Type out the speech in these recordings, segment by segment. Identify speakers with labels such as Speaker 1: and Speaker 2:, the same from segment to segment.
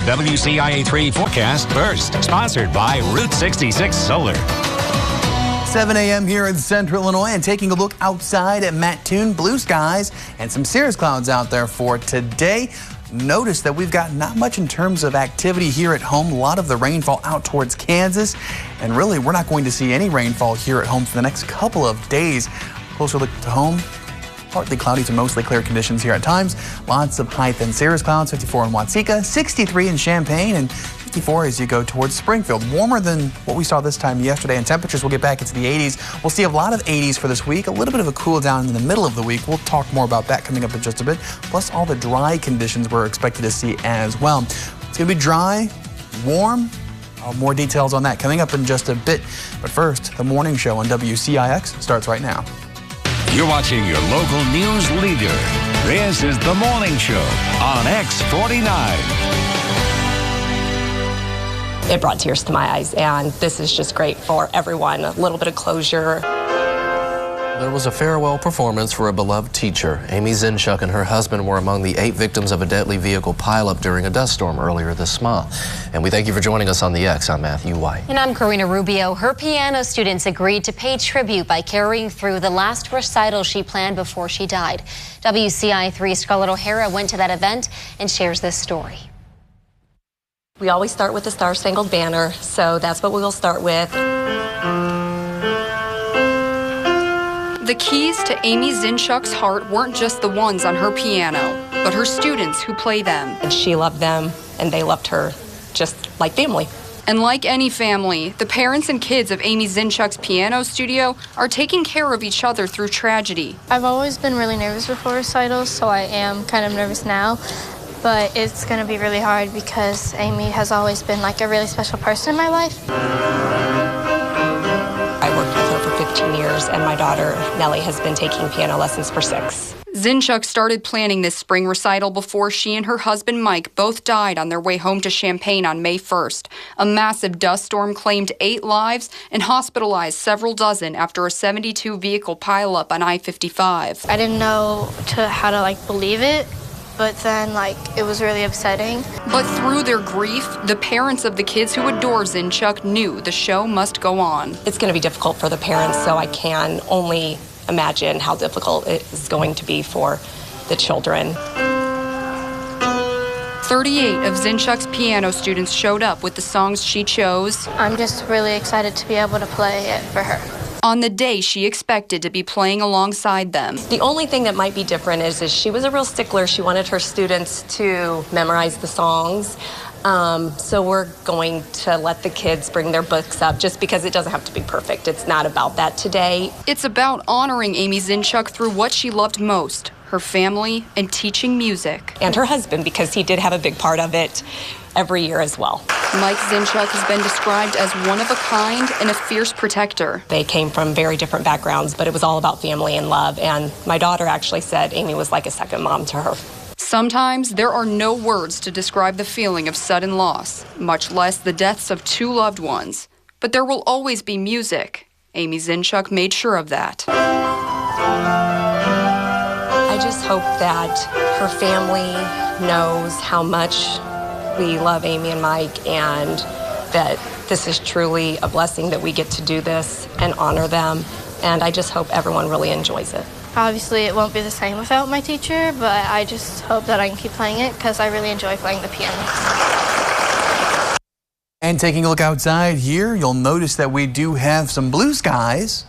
Speaker 1: WCIA3 forecast first, sponsored by Route 66 Solar.
Speaker 2: 7 a.m. here in Central Illinois, and taking a look outside at Mattoon, blue skies and some cirrus clouds out there for today. Notice that we've got not much in terms of activity here at home. A lot of the rainfall out towards Kansas, and really we're not going to see any rainfall here at home for the next couple of days. Closer look to home. Partly cloudy to mostly clear conditions here at times. Lots of high thin cirrus clouds, 54 in WCIX, 63 in Champaign, and 54 as you go towards Springfield. Warmer than what we saw this time yesterday, and temperatures will get back into the 80s. We'll see a lot of 80s for this week, a little bit of a cool down in the middle of the week. We'll talk more about that coming up in just a bit, plus all the dry conditions we're expected to see as well. It's going to be dry, warm. More details on that coming up in just a bit. But first, the morning show on WCIX starts right now.
Speaker 1: You're watching your local news leader. This is The Morning Show on X49.
Speaker 3: It brought tears to my eyes, and this is just great for everyone. A little bit of closure.
Speaker 4: There was a farewell performance for a beloved teacher. Amy Zinchuk and her husband were among the 8 victims of a deadly vehicle pileup during a dust storm earlier this month. And we thank you for joining us on the X. I'm Matthew White.
Speaker 5: And I'm Karina Rubio. Her piano students agreed to pay tribute by carrying through the last recital she planned before she died. WCIX Scarlett O'Hara went to that event and shares this story.
Speaker 3: We always start with the Star Spangled Banner, so that's what we'll start with.
Speaker 6: The keys to Amy Zinchuk's heart weren't just the ones on her piano, but her students who play them.
Speaker 3: And she loved them, and they loved her just like family.
Speaker 6: And like any family, the parents and kids of Amy Zinchuk's piano studio are taking care of each other through tragedy.
Speaker 7: I've always been really nervous before recitals, so I am kind of nervous now. But it's going to be really hard because Amy has always been like a really special person in my life.
Speaker 3: I worked with her for 15 years, and my daughter, Nellie, has been taking piano lessons for 6.
Speaker 6: Zinchuk started planning this spring recital before she and her husband Mike both died on their way home to Champaign on May 1st. A massive dust storm claimed 8 lives and hospitalized several dozen after a 72 vehicle pileup on I-55.
Speaker 7: I didn't know how to believe it. But then, it was really upsetting.
Speaker 6: But through their grief, the parents of the kids who adore Zinchuk knew the show must go on.
Speaker 3: It's going to be difficult for the parents, so I can only imagine how difficult it is going to be for the children.
Speaker 6: 38 of Zinchuk's piano students showed up with the songs she chose.
Speaker 7: I'm just really excited to be able to play it for her.
Speaker 6: On the day she expected to be playing alongside them.
Speaker 3: The only thing that might be different is she was a real stickler. She wanted her students to memorize the songs. So we're going to let the kids bring their books up just because it doesn't have to be perfect. It's not about that today.
Speaker 6: It's about honoring Amy Zinchuk through what she loved most, her family and teaching music.
Speaker 3: And her husband, because he did have a big part of it every year as well.
Speaker 6: Mike Zinchuk has been described as one of a kind and a fierce protector.
Speaker 3: They came from very different backgrounds, but it was all about family and love. And my daughter actually said Amy was like a second mom to her.
Speaker 6: Sometimes there are no words to describe the feeling of sudden loss, much less the deaths of 2 loved ones. But there will always be music. Amy Zinchuk made sure of that.
Speaker 3: I just hope that her family knows how much we love Amy and Mike, and that this is truly a blessing that we get to do this and honor them. And I just hope everyone really enjoys it.
Speaker 7: Obviously, it won't be the same without my teacher, but I just hope that I can keep playing it because I really enjoy playing the piano.
Speaker 2: And taking a look outside here, you'll notice that we do have some blue skies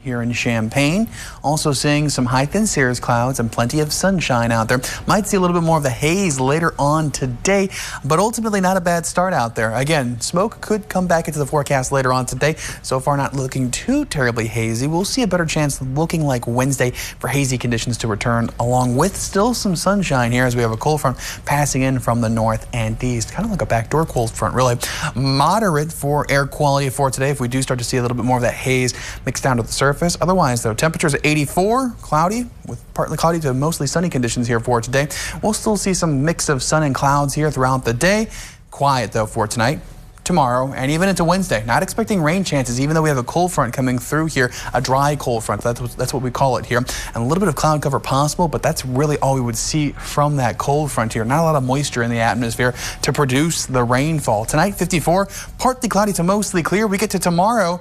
Speaker 2: here in Champaign. Also seeing some high thin cirrus clouds and plenty of sunshine out there. Might see a little bit more of the haze later on today, but ultimately not a bad start out there. Again, smoke could come back into the forecast later on today. So far not looking too terribly hazy. We'll see a better chance looking like Wednesday for hazy conditions to return, along with still some sunshine here as we have a cold front passing in from the north and east. Kind of like a backdoor cold front, really. Moderate for air quality for today if we do start to see a little bit more of that haze mixed down to the surface. Otherwise, though, temperatures at 84, cloudy with partly cloudy to mostly sunny conditions here for today. We'll still see some mix of sun and clouds here throughout the day. Quiet, though, for tonight. tomorrow and even into Wednesday. Not expecting rain chances, even though we have a cold front coming through here, a dry cold front. That's what we call it here. And a little bit of cloud cover possible, but that's really all we would see from that cold front here. Not a lot of moisture in the atmosphere to produce the rainfall. Tonight, 54, partly cloudy to mostly clear. We get to tomorrow,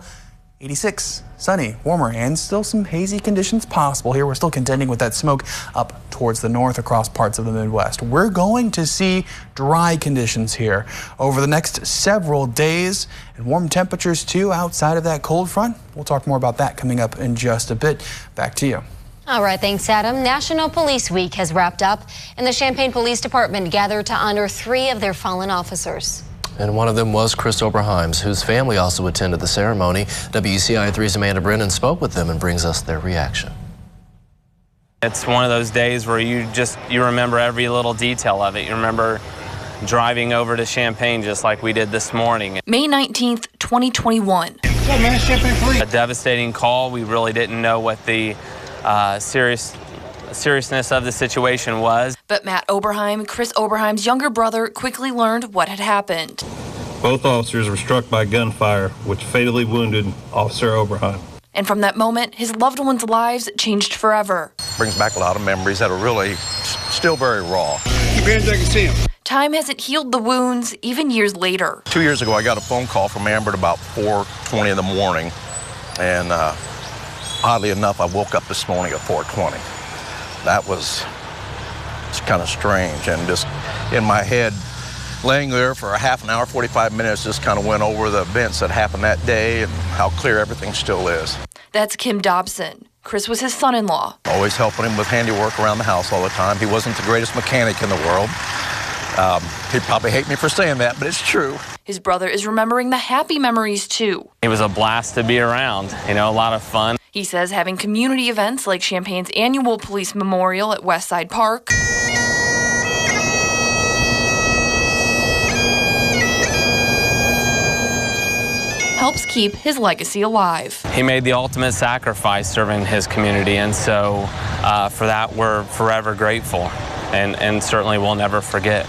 Speaker 2: 86, sunny, warmer, and still some hazy conditions possible here. We're still contending with that smoke up towards the north across parts of the Midwest. We're going to see dry conditions here over the next several days and warm temperatures too outside of that cold front. We'll talk more about that coming up in just a bit. Back to you.
Speaker 5: All right, thanks, Adam. National Police Week has wrapped up, and the Champaign Police Department gathered to honor 3 of their fallen officers.
Speaker 4: And one of them was Chris Oberheims, whose family also attended the ceremony. WCIX Amanda Brennan spoke with them and brings us their reaction.
Speaker 8: It's one of those days where you remember every little detail of it. You remember driving over to Champaign just like we did this morning.
Speaker 9: May 19th, 2021.
Speaker 8: Yeah, man, Champaign Police. A devastating call. We really didn't know what the seriousness of the situation was.
Speaker 9: But Matt Oberheim, Chris Oberheim's younger brother, quickly learned what had happened.
Speaker 10: Both officers were struck by gunfire, which fatally wounded Officer Oberheim.
Speaker 9: And from that moment, his loved ones' lives changed forever.
Speaker 11: Brings back a lot of memories that are really still very raw.
Speaker 12: Keep hands so I can see him.
Speaker 9: Time hasn't healed the wounds, even years later.
Speaker 11: 2 years ago, I got a phone call from Amber at about 4:20 in the morning, and oddly enough, I woke up this morning at 4:20. That was kind of strange, and just in my head, laying there for a half an hour, 45 minutes, just kind of went over the events that happened that day and how clear everything still is.
Speaker 9: That's Kim Dobson. Chris was his son-in-law.
Speaker 11: Always helping him with handiwork around the house all the time. He wasn't the greatest mechanic in the world. He'd probably hate me for saying that, but it's true.
Speaker 9: His brother is remembering the happy memories, too.
Speaker 8: It was a blast to be around, a lot of fun.
Speaker 9: He says having community events like Champaign's annual police memorial at Westside Park, helps keep his legacy alive.
Speaker 8: He made the ultimate sacrifice serving his community, and so for that we're forever grateful, and certainly we'll never forget.